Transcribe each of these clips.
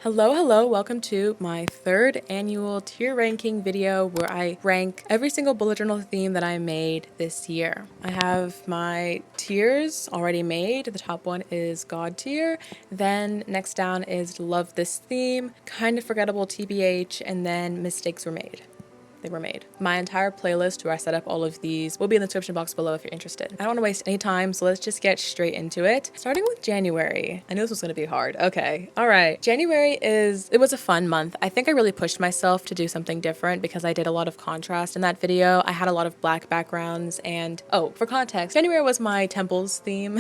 Hello, welcome to my third annual tier ranking video where I rank every single bullet journal theme that I made this year. I have my tiers already made. The top one is God tier, then next down is Love This Theme, Kind of Forgettable TBH, and then Mistakes Were Made. They were made. My entire playlist where I set up all of these will be in the description box below if you're interested. I don't want to waste any time, so let's just get straight into it. Starting with January. I knew this was going to be hard. Okay. All right. It was a fun month. I think I really pushed myself to do something different because I did a lot of contrast in that video. I had a lot of black backgrounds and, oh, for context, January was my temples theme.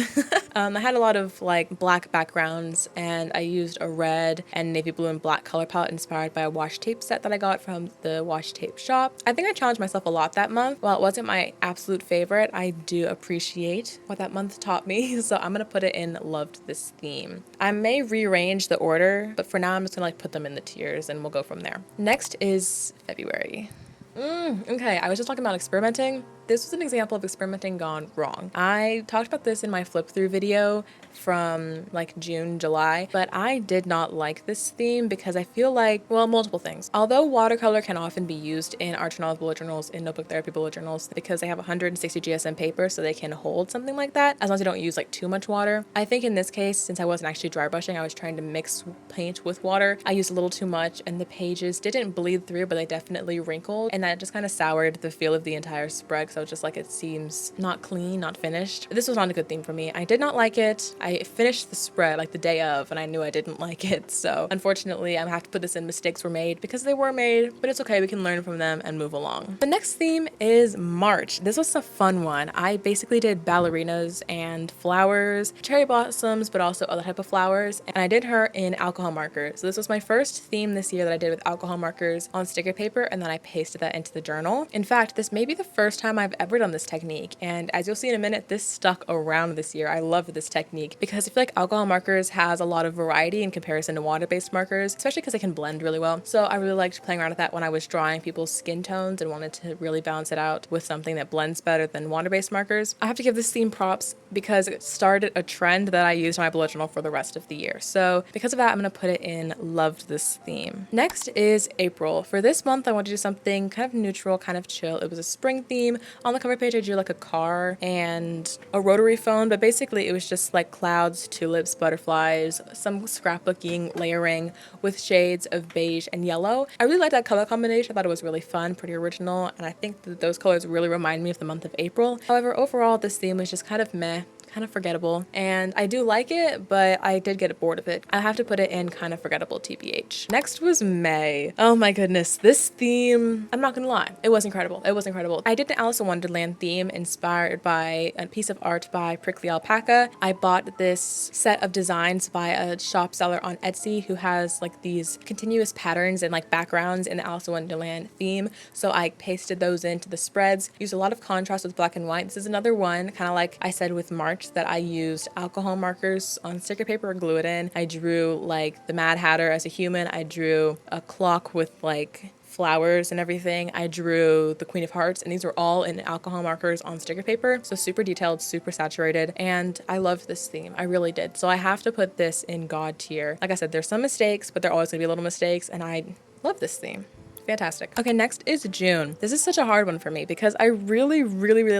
I had a lot of like black backgrounds and I used a red and navy blue and black color palette inspired by a washi tape set that I got from the washi tape shop. I think I challenged myself a lot that month. While it wasn't my absolute favorite, I do appreciate what that month taught me. So I'm gonna put it in Loved This Theme. I may rearrange the order, but for now I'm just gonna like put them in the tiers and we'll go from there. Next is February. Okay, I was just talking about experimenting. This was an example of experimenting gone wrong. I talked about this in my flip through video from like June, July, but I did not like this theme because I feel like, well, multiple things. Although watercolor can often be used in art journals, bullet journals, in notebook therapy bullet journals because they have 160 GSM paper so they can hold something like that as long as you don't use like too much water. I think in this case, since I wasn't actually dry brushing, I was trying to mix paint with water. I used a little too much and the pages didn't bleed through, but they definitely wrinkled, and that just kind of soured the feel of the entire spread. So just like it seems not clean, not finished. This was not a good theme for me. I did not like it. I finished the spread like the day of and I knew I didn't like it. So unfortunately, I'm gonna have to put this in Mistakes Were Made because they were made, but it's okay. We can learn from them and move along. The next theme is March. This was a fun one. I basically did ballerinas and flowers, cherry blossoms, but also other type of flowers. And I did her in alcohol markers. So this was my first theme this year that I did with alcohol markers on sticker paper, and then I pasted that into the journal. In fact, this may be the first time I've ever done this technique, and as you'll see in a minute, this stuck around this year. I love this technique because I feel like alcohol markers has a lot of variety in comparison to water-based markers, especially because they can blend really well. So I really liked playing around with that when I was drawing people's skin tones and wanted to really balance it out with something that blends better than water-based markers. I have to give this theme props because it started a trend that I used in my bullet journal for the rest of the year. So because of that, I'm gonna put it in Loved This Theme. Next is April. For this month, I wanted to do something kind of neutral, kind of chill. It was a spring theme. On the cover page, I drew like a car and a rotary phone, but basically it was just like clouds, tulips, butterflies, some scrapbooking, layering with shades of beige and yellow. I really liked that color combination. I thought it was really fun, pretty original, and I think that those colors really remind me of the month of April. However, overall, this theme was just kind of meh, kind of forgettable, and I do like it, but I did get bored of it. I have to put it in Kind of Forgettable TBH. Next was May. Oh my goodness, this theme, I'm not gonna lie, it was incredible. It was incredible. I did an Alice in Wonderland theme inspired by a piece of art by Prickly Alpaca. I bought this set of designs by a shop seller on Etsy who has like these continuous patterns and like backgrounds in the Alice in Wonderland theme, so I pasted those into the spreads, used a lot of contrast with black and white. This is another one, kind of like I said with March, that I used alcohol markers on sticker paper and glue it in. I drew like the Mad Hatter as a human. I drew a clock with like flowers and everything. I drew the Queen of Hearts, and these were all in alcohol markers on sticker paper. So super detailed, super saturated, and I loved this theme. I really did. So I have to put this in God tier. Like I said, there's some mistakes, but there are always gonna be little mistakes, and I love this theme. Fantastic. Okay, next is June. This is such a hard one for me because I really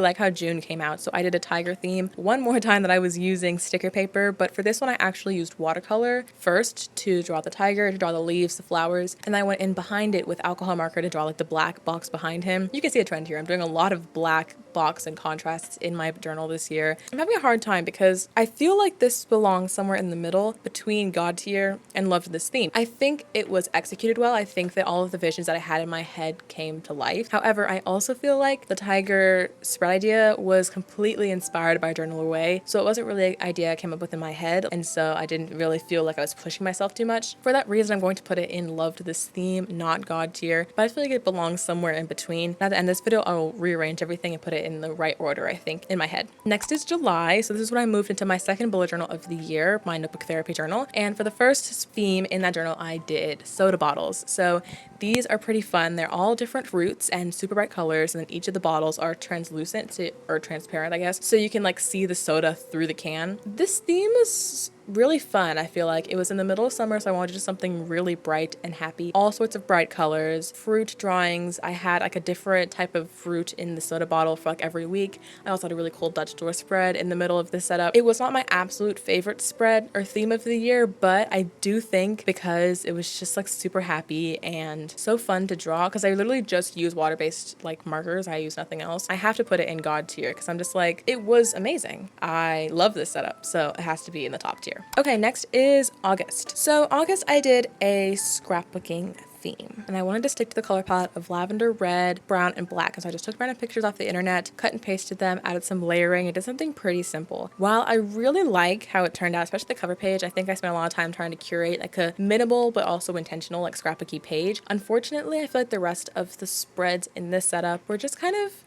like how June came out. So I did a tiger theme one more time that I was using sticker paper, but for this one I actually used watercolor first to draw the tiger, to draw the leaves, the flowers, and I went in behind it with alcohol marker to draw like the black box behind him. You can see a trend here. I'm doing a lot of black box and contrasts in my journal this year. I'm having a hard time because I feel like this belongs somewhere in the middle between God tier and Loved This Theme. I think it was executed well. I think that all of the visions that I had in my head came to life. However, I also feel like the tiger spread idea was completely inspired by Journal Away, so it wasn't really an idea I came up with in my head, and so I didn't really feel like I was pushing myself too much. For that reason, I'm going to put it in Loved This Theme, not God tier, but I feel like it belongs somewhere in between. At the end of this video, I'll rearrange everything and put it in the right order, I think, in my head. Next is July. So this is when I moved into my second bullet journal of the year, my notebook therapy journal. And for the first theme in that journal, I did soda bottles. So these are pretty fun. They're all different fruits and super bright colors, and then each of the bottles are translucent or transparent, I guess. So you can like see the soda through the can. This theme is really fun. I feel like it was in the middle of summer, so I wanted just something really bright and happy. All sorts of bright colors, fruit drawings. I had like a different type of fruit in the soda bottle for like every week. I also had a really cool Dutch door spread in the middle of this setup. It was not my absolute favorite spread or theme of the year, but I do think because it was just like super happy and so fun to draw, because I literally just use water-based like markers. I use nothing else. I have to put it in God tier because I'm just like, it was amazing. I love this setup, so it has to be in the top tier. Okay, next is August. So August, I did a scrapbooking theme, and I wanted to stick to the color palette of lavender, red, brown, and black. And so I just took random pictures off the internet, cut and pasted them, added some layering, and did something pretty simple. While I really like how it turned out, especially the cover page, I think I spent a lot of time trying to curate like a minimal but also intentional like scrapbooky page. Unfortunately, I feel like the rest of the spreads in this setup were just kind of,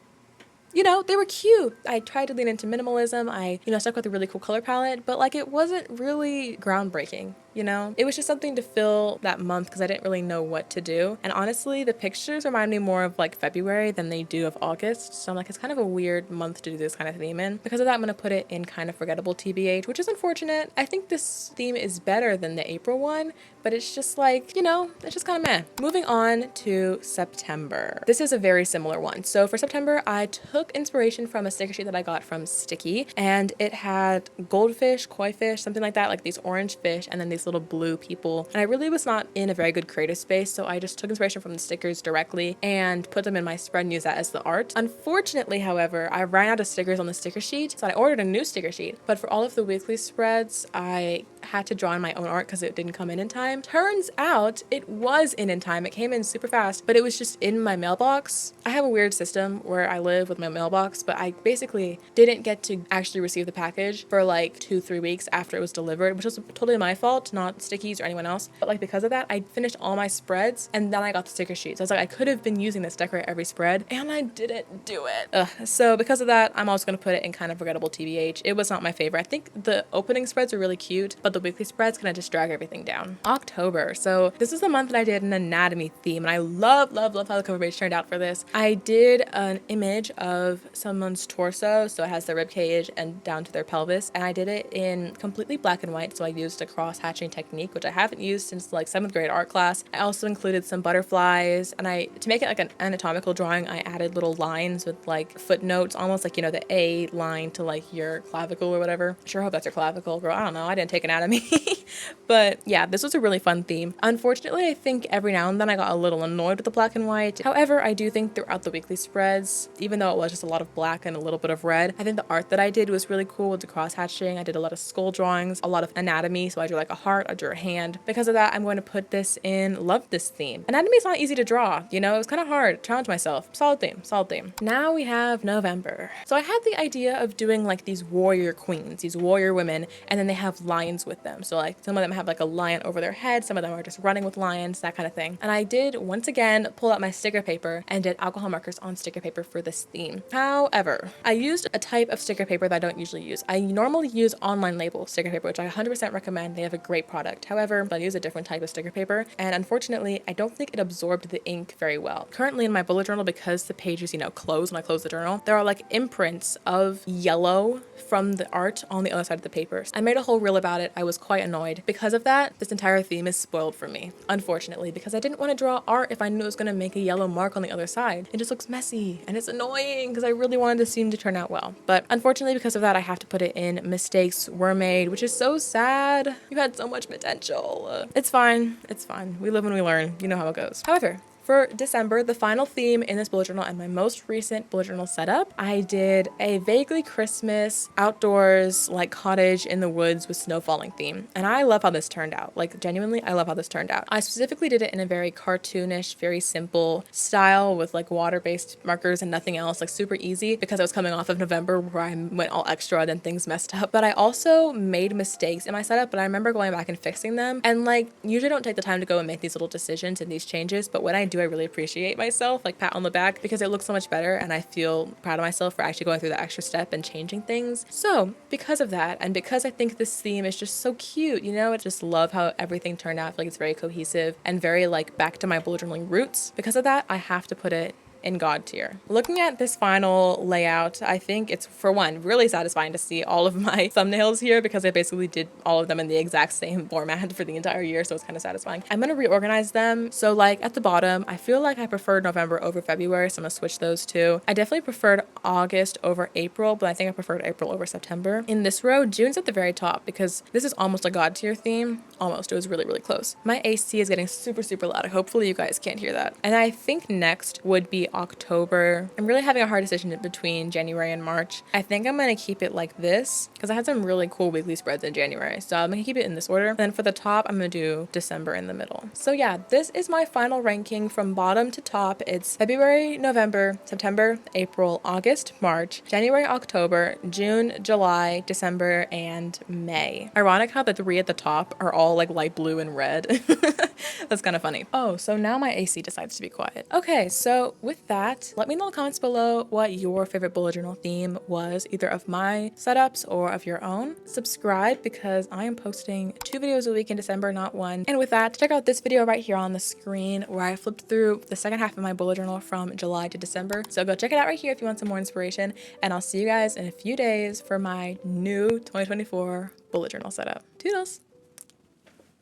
you know, they were cute. I tried to lean into minimalism. I, stuck with a really cool color palette, but like it wasn't really groundbreaking. It was just something to fill that month because I didn't really know what to do. And honestly, the pictures remind me more of like February than they do of August. So I'm like, it's kind of a weird month to do this kind of theme in. Because of that, I'm going to put it in kind of forgettable TBH, which is unfortunate. I think this theme is better than the April one, but it's just like, it's just kind of meh. Moving on to September. This is a very similar one. So for September, I took inspiration from a sticker sheet that I got from Sticky, and it had goldfish, koi fish, something like that, like these orange fish, and then these little blue people. And I really was not in a very good creative space, so I just took inspiration from the stickers directly and put them in my spread and used that as the art. Unfortunately, however, I ran out of stickers on the sticker sheet, so I ordered a new sticker sheet. But for all of the weekly spreads, I had to draw in my own art because it didn't come in time. Turns out it was in time. It came in super fast, but it was just in my mailbox. I have a weird system where I live with my mailbox, but I basically didn't get to actually receive the package for like 2-3 weeks after it was delivered, which was totally my fault, not Sticky's or anyone else. But like because of that, I finished all my spreads and then I got the sticker sheet. So I was like, I could have been using this to decorate every spread and I didn't do it. So because of that, I'm also going to put it in kind of forgettable TBH. It was not my favorite. I think the opening spreads are really cute, but the weekly spreads kind of just drag everything down. October. So this is the month that I did an anatomy theme, and I love how the cover page turned out for this. I did an image of someone's torso, so it has their rib cage and down to their pelvis, and I did it in completely black and white. So I used a cross hatching technique, which I haven't used since like 7th grade art class. I also included some butterflies, and to make it like an anatomical drawing, I added little lines with like footnotes, almost like, the A line to like your clavicle or whatever. Sure hope that's your clavicle, girl. I don't know. I didn't take anatomy. But yeah, this was a really fun theme. Unfortunately, I think every now and then I got a little annoyed with the black and white. However, I do think throughout the weekly spreads, even though it was just a lot of black and a little bit of red, I think the art that I did was really cool with the cross hatching. I did a lot of skull drawings, a lot of anatomy. So I drew like a heart, I drew a hand. Because of that, I'm going to put this in love this theme. Anatomy is not easy to draw, it was kind of hard. Challenge myself. Solid theme. Now we have November. So I had the idea of doing like these warrior queens, these warrior women, and then they have lions with them. So like some of them have like a lion over their head, some of them are just running with lions, that kind of thing. And I did once again pull out my sticker paper and did alcohol markers on sticker paper for this theme. However, I used a type of sticker paper that I don't usually use. I normally use online label sticker paper, which I 100% recommend. They have a great product. However, I use a different type of sticker paper, and unfortunately, I don't think it absorbed the ink very well. Currently in my bullet journal, because the pages, close when I close the journal, there are like imprints of yellow from the art on the other side of the papers. I made a whole reel about it. I was quite annoyed. Because of that, this entire theme is spoiled for me, unfortunately, because I didn't want to draw art if I knew it was going to make a yellow mark on the other side. It just looks messy and it's annoying because I really wanted this theme to turn out well. But unfortunately, because of that, I have to put it in mistakes were made, which is so sad. You had so much potential. It's fine. It's fine. We live and we learn. You know how it goes. However, for December, the final theme in this bullet journal and my most recent bullet journal setup, I did a vaguely Christmas, outdoors, like cottage in the woods with snow falling theme. And I love how this turned out. Like genuinely, I love how this turned out. I specifically did it in a very cartoonish, very simple style with like water-based markers and nothing else, like super easy because I was coming off of November where I went all extra, then things messed up. But I also made mistakes in my setup, but I remember going back and fixing them. And like, usually don't take the time to go and make these little decisions and these changes, but when I do, I really appreciate myself, like pat on the back, because it looks so much better and I feel proud of myself for actually going through the extra step and changing things. So because of that, and because I think this theme is just so cute, I just love how everything turned out. I feel like it's very cohesive and very like back to my bullet journaling roots. Because of that, I have to put it in God tier. Looking at this final layout, I think it's, for one, really satisfying to see all of my thumbnails here because I basically did all of them in the exact same format for the entire year, so it's kind of satisfying. I'm gonna reorganize them. So like at the bottom, I feel like I preferred November over February, so I'm gonna switch those two. I definitely preferred August over April, but I think I preferred April over September. In this row, June's at the very top because this is almost a God tier theme. Almost, it was really, really close. My AC is getting super, super loud. Hopefully you guys can't hear that. And I think next would be October. I'm really having a hard decision between January and March. I think I'm gonna keep it like this because I had some really cool weekly spreads in January. So I'm gonna keep it in this order. Then for the top, I'm gonna do December in the middle. So yeah, this is my final ranking from bottom to top. It's February, November, September, April, August, March, January, October, June, July, December, and May. Ironic how the three at the top are all like light blue and red. That's kind of funny. Oh, so now my AC decides to be quiet. Okay, so with that, let me know in the comments below what your favorite bullet journal theme was, either of my setups or of your own. Subscribe because I am posting 2 videos a week in December, not 1. And with that, check out this video right here on the screen where I flipped through the second half of my bullet journal from July to December. So go check it out right here if you want some more inspiration. And I'll see you guys in a few days for my new 2024 bullet journal setup. Toodles!